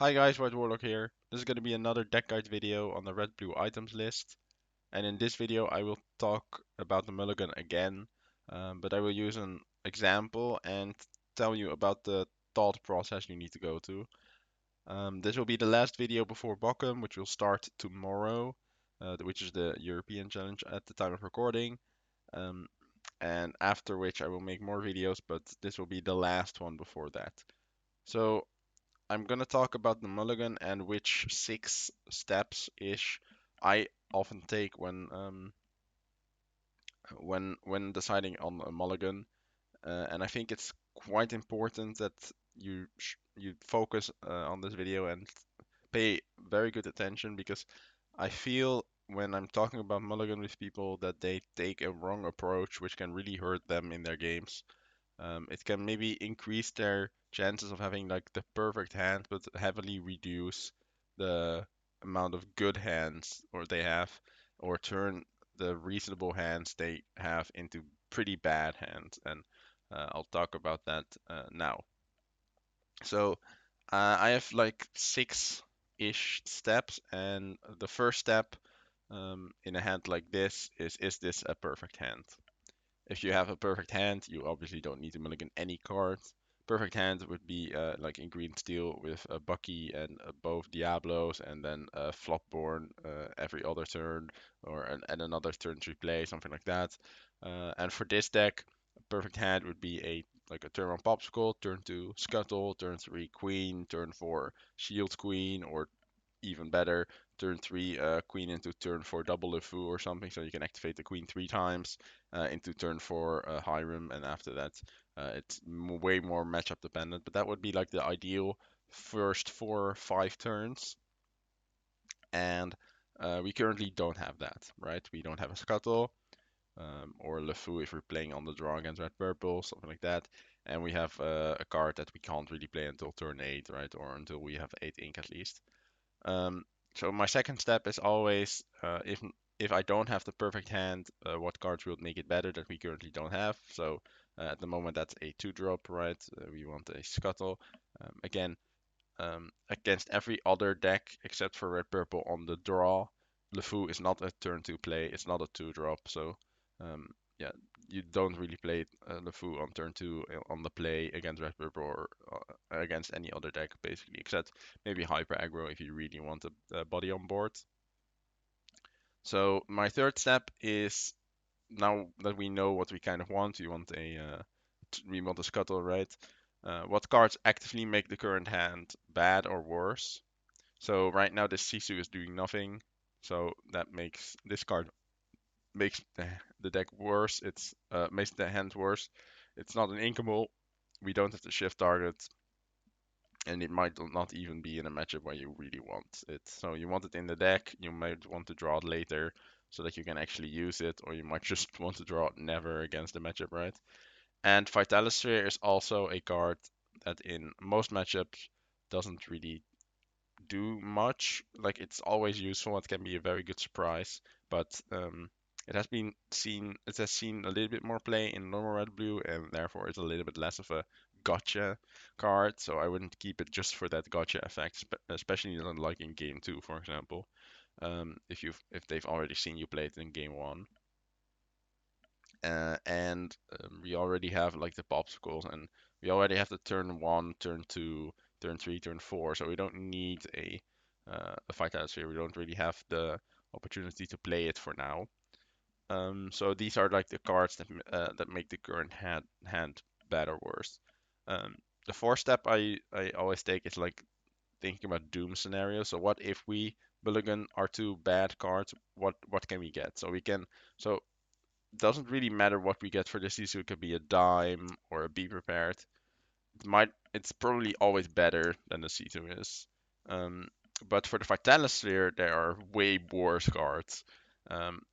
Hi guys, White Warlock here. This is going to be another deck guide video on the red blue items list. And in this video I will talk about the Mulligan again, but I will use an example and tell you about the thought process you need to go to. This will be the last video before Bochum, which will start tomorrow, which is the European challenge at the time of recording. Um, and after which I will make more videos, but this will be the last one before that. So I'm gonna talk about the mulligan and which 6 steps-ish I often take when deciding on a mulligan, and I think it's quite important that you focus on this video and pay very good attention because I feel when I'm talking about mulligan with people that they take a wrong approach, which can really hurt them in their games. It can maybe increase their chances of having like the perfect hand, but heavily reduce the amount of good hands or they have, or turn the reasonable hands they have into pretty bad hands. And I'll talk about that now. So I have like 6-ish steps, and the first step in a hand like this is this a perfect hand? If you have a perfect hand, you obviously don't need to mulligan any cards. Perfect hand would be like in green steel with a Bucky and both Diablos, and then a Flopborn every other turn, or and another turn to play, something like that. And for this deck, a perfect hand would be a like a turn 1 Popsicle, turn 2 Scuttle, turn 3 Queen, turn 4 Shield Queen, or even better, turn 3 queen into turn 4 double LeFou or something, so you can activate the queen 3 times into turn 4 Hiram, and after that it's way more matchup dependent, but that would be like the ideal first 4 or 5 turns, and we currently don't have that, right? We don't have a Scuttle or LeFou if we're playing on the draw against red purple, something like that. And we have a card that we can't really play until turn 8, right? Or until we have 8 ink at least. Um, so my second step is always if I don't have the perfect hand, what cards will make it better that we currently don't have. So at the moment that's a 2-drop, right? We want a Scuttle. Again, against every other deck except for red purple on the draw, LeFou is not a turn 2 play. It's not a 2-drop. So um, yeah, you don't really play LeFou on turn 2 on the play against red purple or against any other deck basically, except maybe hyper aggro if you really want a body on board. So my third step is, now that we know what we kind of want, we want a Scuttle, right? What cards actively make the current hand bad or worse? So right now this Sisu is doing nothing, so that makes this card makes the deck worse. It's makes the hand worse. It's not an inkable. We don't have to shift target, and it might not even be in a matchup where you really want it. So you want it in the deck. You might want to draw it later so that you can actually use it, or you might just want to draw it never against the matchup, right? And Vitalisphere is also a card that in most matchups doesn't really do much. Like it's always useful. It can be a very good surprise, but it has seen a little bit more play in normal red blue, and therefore it's a little bit less of a gotcha card. So I wouldn't keep it just for that gotcha effect, especially not like in game two, for example. If they've already seen you play it in game one. And we already have like the popsicles, and we already have the turn 1, turn 2, turn 3, turn 4, so we don't need a fight atmosphere. We don't really have the opportunity to play it for now. So these are like the cards that make the current hand bad or worse. Um, the fourth step I always take is like thinking about doom scenarios. So what if we mulligan our 2 bad cards? What can we get? So doesn't really matter what we get for the Sisu. It could be a dime or a be prepared. It's probably always better than the Sisu is. Um, but for the Vitalisphere, there are way worse cards.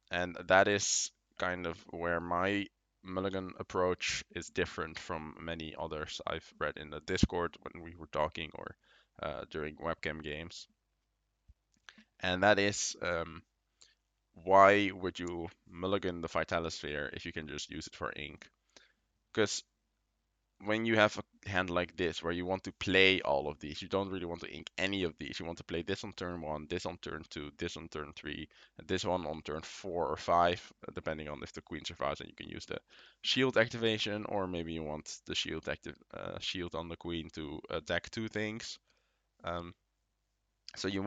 And that is kind of where my Mulligan approach is different from many others I've read in the Discord when we were talking, or during webcam games. And that is, why would you mulligan the Vitalisphere if you can just use it for ink? Because when you have a hand like this where you want to play all of these, you don't really want to ink any of these. You want to play this on turn one, this on turn two, this on turn three, and this one on turn four or five, depending on if the queen survives, and you can use the shield activation, or maybe you want the shield on the queen to attack two things. Um, so you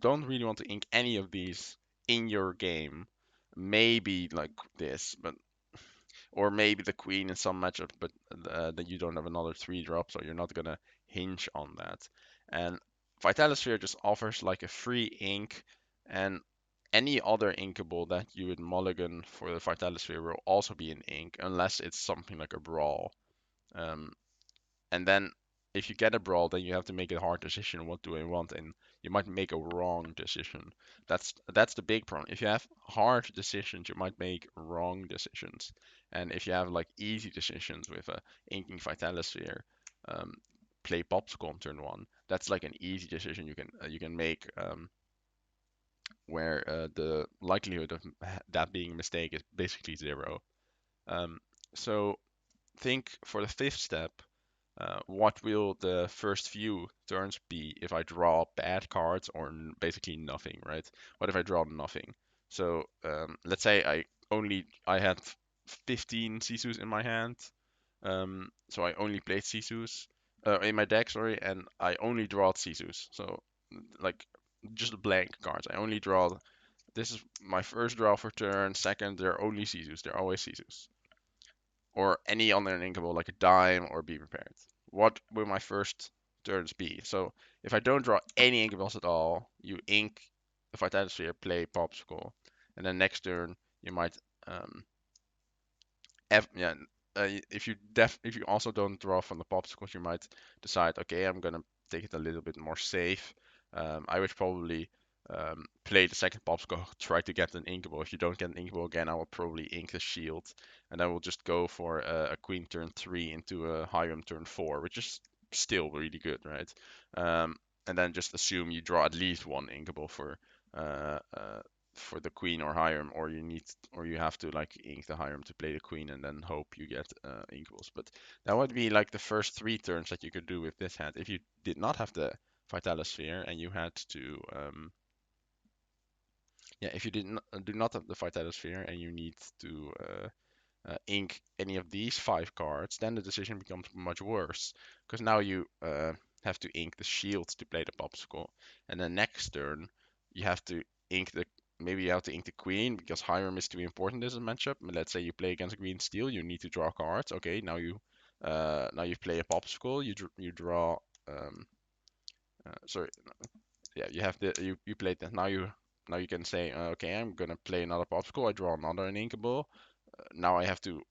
don't really want to ink any of these in your game. Maybe like this, but or maybe the queen in some matchup, but then you don't have another three drop, so you're not gonna hinge on that. And Vitalosphere just offers like a free ink, and any other inkable that you would mulligan for the Vitalosphere will also be an ink, unless it's something like a brawl. Um, and then if you get a brawl, then you have to make a hard decision. What do I want? And you might make a wrong decision. That's the big problem. If you have hard decisions, you might make wrong decisions. And if you have like easy decisions with a inking Vitalosphere, um, play Popsicle on turn one. That's like an easy decision you can make, where the likelihood of that being a mistake is basically zero. Um, so think for the fifth step, what will the first few turns be if I draw bad cards or basically nothing, right? What if I draw nothing? So let's say I had 15 Sisus in my hand, so I only played Sisus in my deck, sorry, and I only draw Sisus. So like just blank cards. I only draw. This is my first draw for turn. Second, they're only Sisus. They're always Sisus or any other inkable like a dime or be prepared. What will my first turns be? So if I don't draw any inkables at all, you ink the Vitalosphere, play Popsicle, and then next turn you might um, yeah, if you also don't draw from the popsicles, you might decide, okay, I'm gonna take it a little bit more safe. I would probably play the second popsicle, try to get an inkable. If you don't get an inkable again, I will probably ink the shield, and I will just go for a queen turn three into a Hiram turn four, which is still really good, right? And then just assume you draw at least one inkable uh, uh, for the queen or Hiram, or you have to like ink the Hiram to play the queen and then hope you get inkables. But that would be like the first three turns that you could do with this hand. If you did not have the Vitalosphere and you had to, yeah, if you do not have the Vitalosphere and you need to ink any of these five cards, then the decision becomes much worse because now you have to ink the shield to play the popsicle, and then next turn you have to ink the maybe you have to ink the queen because Hiram is too important in this matchup. Let's say you play against green steel, you need to draw cards. Okay, now you play a popsicle, you draw sorry, yeah, you have the you played that. Now you can say okay, I'm gonna play another popsicle. I draw another inkable. Now I have to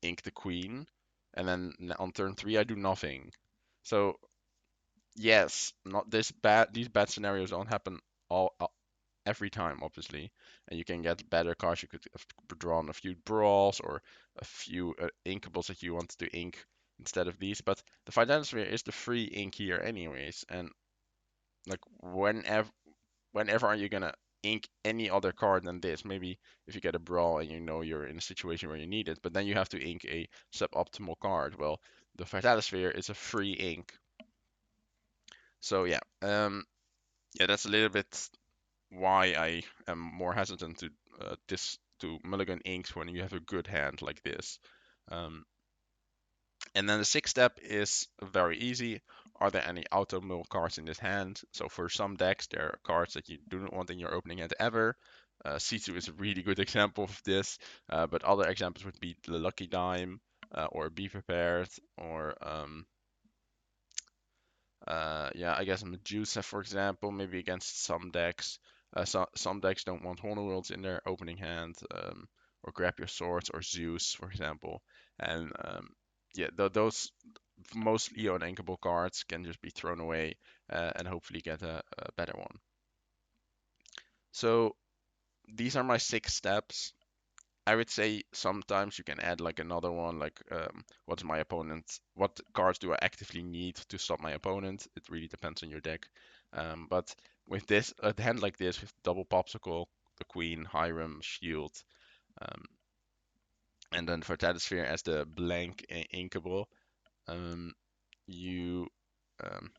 ink the queen, and then on turn three I do nothing. So yes, not this bad. These bad scenarios don't happen all every time, obviously, and you can get better cards. You could have drawn a few brawls or a few inkables that you want to ink instead of these. But the Fidelity is the free ink here, anyways, and like whenever are you gonna ink any other card than this? Maybe if you get a brawl and you know you're in a situation where you need it, but then you have to ink a suboptimal card. Well, the Vitalosphere is a free ink. So yeah, that's a little bit why I am more hesitant to mulligan inks when you have a good hand like this. Um, And then the sixth step is very easy. Are there any auto mill cards in this hand? So for some decks, there are cards that you do not want in your opening hand ever. C2 is a really good example of this, but other examples would be the Lucky Dime, or Be Prepared, or yeah, I guess Medusa, for example, maybe against some decks. Some decks don't want Horned Worlds in their opening hand, or Grab Your Swords, or Zeus, for example. And yeah, those most Leo and Inkable cards can just be thrown away, and hopefully get a better one. So these are my six steps. I would say sometimes you can add like another one, like what's my opponent? What cards do I actively need to stop my opponent? It really depends on your deck. But with this, a hand like this with double popsicle, the queen, Hiram, shield, um, and then Vertatosphere as the blank inkable, um, you um,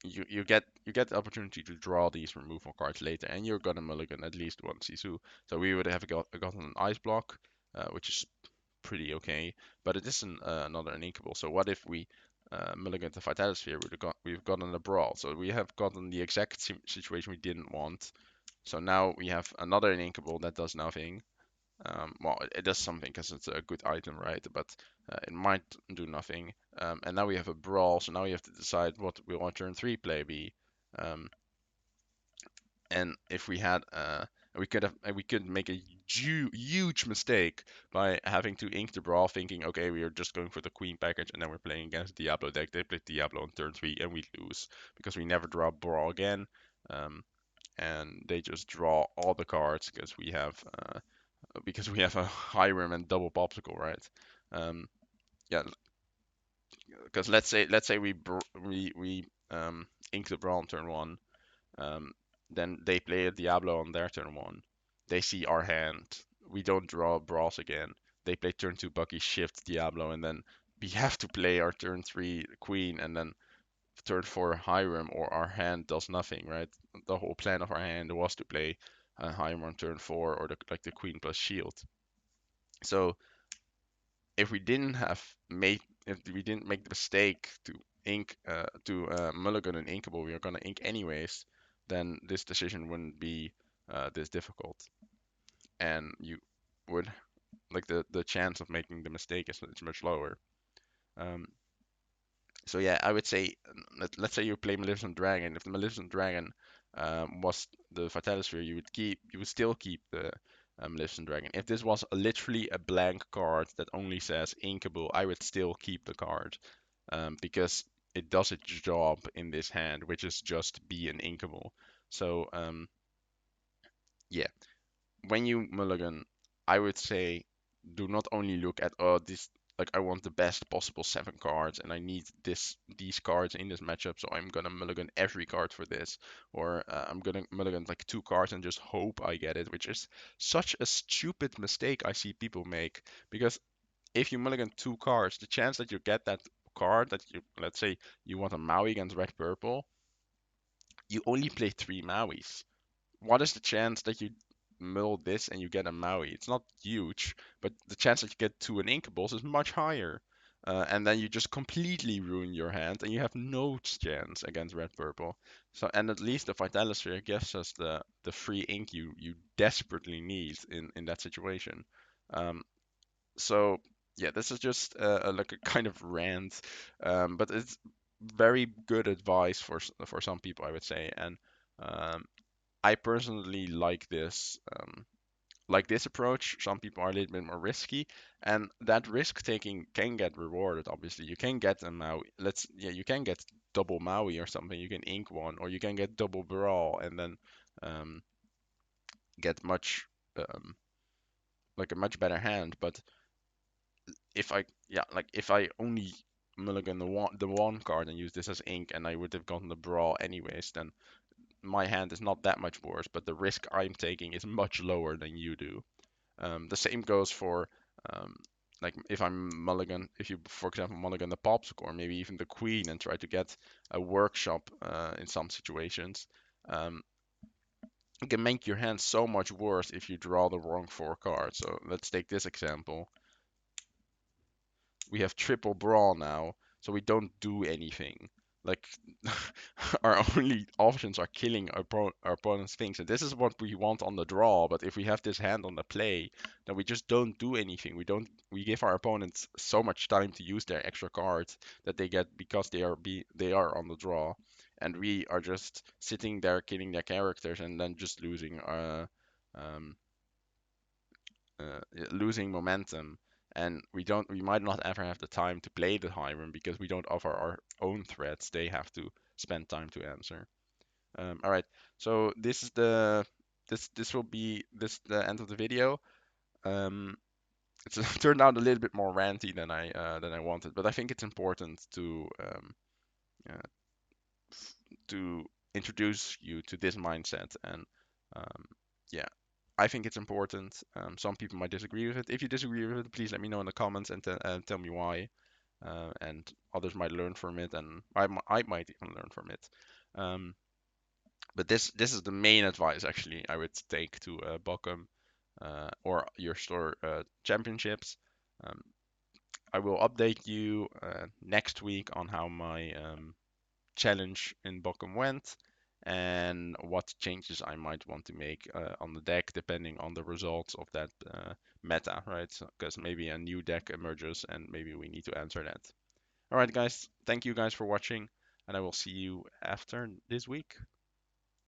you get the opportunity to draw these removal cards later, and you're gonna mulligan at least one Sisu. So we would have gotten an ice block, which is pretty okay, but it isn't another uninkable. So what if we mulligan the Vitality Sphere? We've gotten a brawl. So we have gotten the exact situation we didn't want. So now we have another uninkable that does nothing. Well, it does something because it's a good item, right? But it might do nothing. And now we have a brawl, so now we have to decide what we want turn 3 play be. Um, and if we had, we could make a huge mistake by having to ink the brawl, thinking, okay, we are just going for the queen package, and then we're playing against Diablo deck. They play Diablo on turn 3, and we lose because we never draw brawl again. And they just draw all the cards because we have a Hiram and double popsicle, right? Um, yeah, because let's say we ink the brawl on turn 1, um, then they play a Diablo on their turn 1. They see our hand. We don't draw brawls again. They play turn 2 Bucky, shift Diablo, and then we have to play our turn 3 Queen, and then turn 4 Hiram, or our hand does nothing, right? The whole plan of our hand was to play Hiram on turn 4, or the Queen plus shield. So if we didn't have made if we didn't make the mistake to mulligan an inkable we are gonna ink anyways, then this decision wouldn't be this difficult, and you would like the chance of making the mistake is much lower. Um, so yeah, I would say let's say you play Maleficent Dragon. If the Maleficent Dragon was the Vitalisphere, you would still keep the Maleficent Dragon. If this was literally a blank card that only says inkable, I would still keep the card because it does its job in this hand, which is just be an inkable. So yeah, when you mulligan, I would say do not only look at this, like I want the best possible 7 cards and I need these cards in this matchup, so I'm gonna mulligan every card for this, or I'm gonna mulligan like 2 cards and just hope I get it, which is such a stupid mistake I see people make, because if you mulligan 2 cards, the chance that you get that card that you, let's say you want a Maui against red purple, you only play 3 Mauis. What is the chance that you mill this and you get a Maui? It's not huge, but the chance that you get 2 Inkables is much higher. And then you just completely ruin your hand and you have no chance against red purple. So, and at least the Vitalisphere gives us the free ink you desperately need in that situation. Um, so yeah, this is just like a kind of rant, but it's very good advice for some people, I would say. And um, I personally like this approach. Some people are a little bit more risky, and that risk taking can get rewarded. Obviously, you can get a Maui. You can get double Maui or something. You can ink one, or you can get double Brawl, and then um, get um, like a much better hand. But if I only mulligan the one card and use this as ink, and I would have gotten the Brawl anyways, then my hand is not that much worse, but the risk I'm taking is much lower than you do. The same goes for um, like if you, for example, mulligan the popsicle or maybe even the queen and try to get a workshop in some situations, um, it can make your hand so much worse if you draw the wrong 4 cards. So let's take this example. We have triple brawl now, so we don't do anything. Like our only options are killing our opponent's things, and this is what we want on the draw. But if we have this hand on the play, then we just don't do anything. We give our opponents so much time to use their extra cards that they get because they are on the draw, and we are just sitting there killing their characters and then just um, losing momentum, and we might not ever have the time to play the Hiram because we don't offer our own threats. They have to spend time to answer. All right, so this will be the end of the video. Um, it's turned out a little bit more ranty than I wanted, but I think it's important uh, to introduce you to this mindset. And um, yeah, I think it's important. Some people might disagree with it. If you disagree with it, please let me know in the comments and tell me why. and others might learn from it, and I might even learn from it. Um, but this is the main advice actually I would take to Bochum or your store championships. Um, I will update you next week on how my challenge in Bochum went and what changes I might want to make on the deck depending on the results of that meta, right? Because maybe a new deck emerges and maybe we need to answer that. All right, guys. Thank you guys for watching, and I will see you after this week.